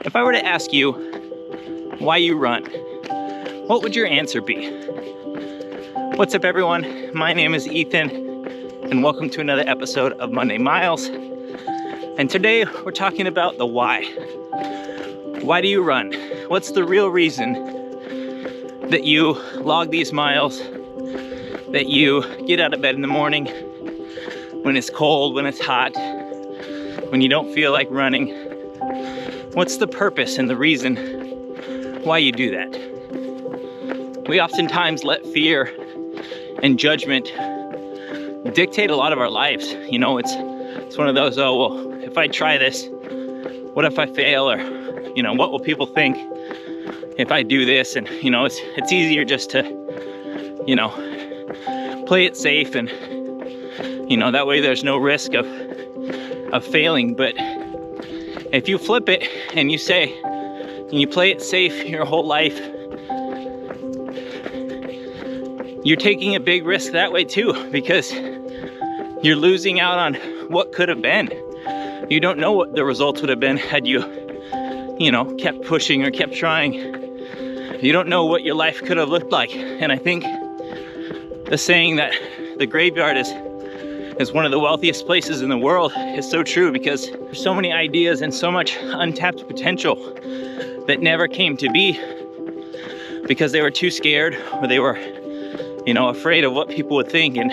If I were to ask you why you run, what would your answer be? What's up, everyone? My name is Ethan, and welcome to another episode of Monday Miles. And today we're talking about the why. Why do you run? What's the real reason that you log these miles, that you get out of bed in the morning when it's cold, when it's hot, when you don't feel like running? What's the purpose and the reason why you do that? We oftentimes let fear and judgment dictate a lot of our lives. You know, it's one of those, oh, well, if I try this, what if I fail? Or, you know, what will people think if I do this? And, you know, it's easier just to, you know, play it safe, and, you know, that way there's no risk of failing. But if you flip it and you say, and you play it safe your whole life, you're taking a big risk that way too, because you're losing out on what could have been. You don't know what the results would have been had you know, kept pushing or kept trying. You don't know what your life could have looked like. And I think the saying that the graveyard is one of the wealthiest places in the world is so true, because there's so many ideas and so much untapped potential that never came to be because they were too scared, or they were, you know, afraid of what people would think. And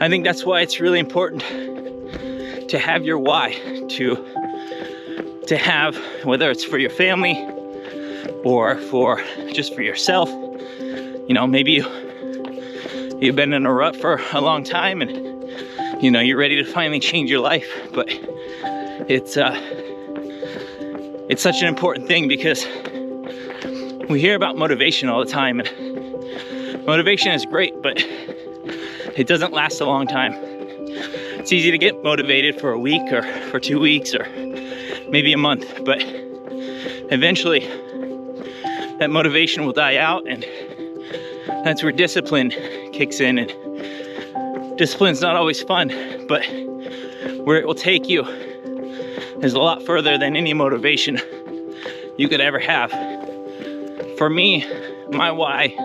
I think that's why it's really important to have your why, to have, whether it's for your family or just for yourself. You know, maybe you've been in a rut for a long time, and you know, you're ready to finally change your life. But it's such an important thing, because we hear about motivation all the time, and motivation is great, but it doesn't last a long time. It's easy to get motivated for a week or for 2 weeks or maybe a month, but eventually that motivation will die out, and that's where discipline kicks in. And discipline's not always fun, but where it will take you is a lot further than any motivation you could ever have. For me, my why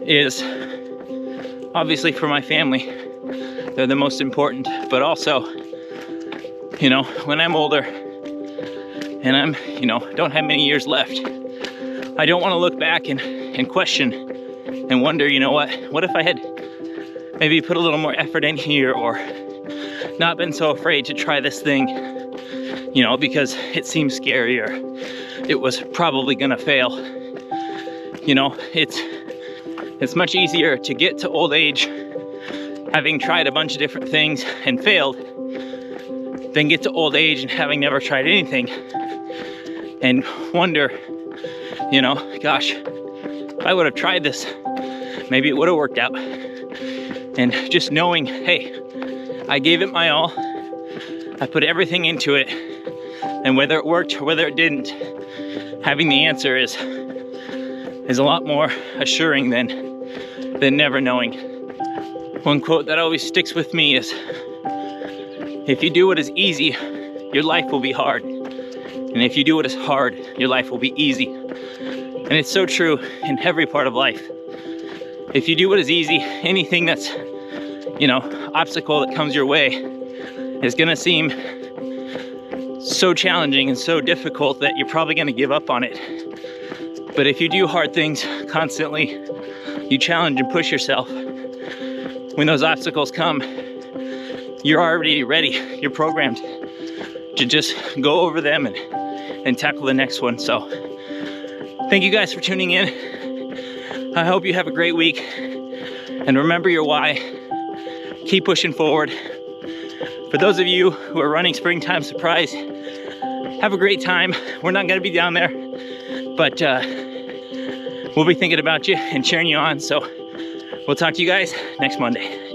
is obviously for my family. They're the most important, but also, you know, when I'm older and I'm, you know, don't have many years left, I don't want to look back and question and wonder, you know, what if I had maybe put a little more effort in here, or not been so afraid to try this thing, you know, because it seems scary, or it was probably gonna fail. You know, it's much easier to get to old age having tried a bunch of different things and failed than get to old age and having never tried anything and wonder, you know, gosh, if I would have tried this, maybe it would have worked out. And just knowing, hey, I gave it my all, I put everything into it, and whether it worked or whether it didn't, having the answer is a lot more assuring than never knowing. One quote that always sticks with me is, if you do what is easy, your life will be hard. And if you do what is hard, your life will be easy. And it's so true in every part of life. If you do what is easy, anything that's, you know, obstacle that comes your way is gonna seem so challenging and so difficult that you're probably gonna give up on it. But if you do hard things constantly, you challenge and push yourself, when those obstacles come, you're already ready. You're programmed to just go over them and tackle the next one. So thank you guys for tuning in. I hope you have a great week, and remember your why. Keep pushing forward. For those of you who are running Springtime Surprise, have a great time. We're not gonna be down there, but we'll be thinking about you and cheering you on. So we'll talk to you guys next Monday.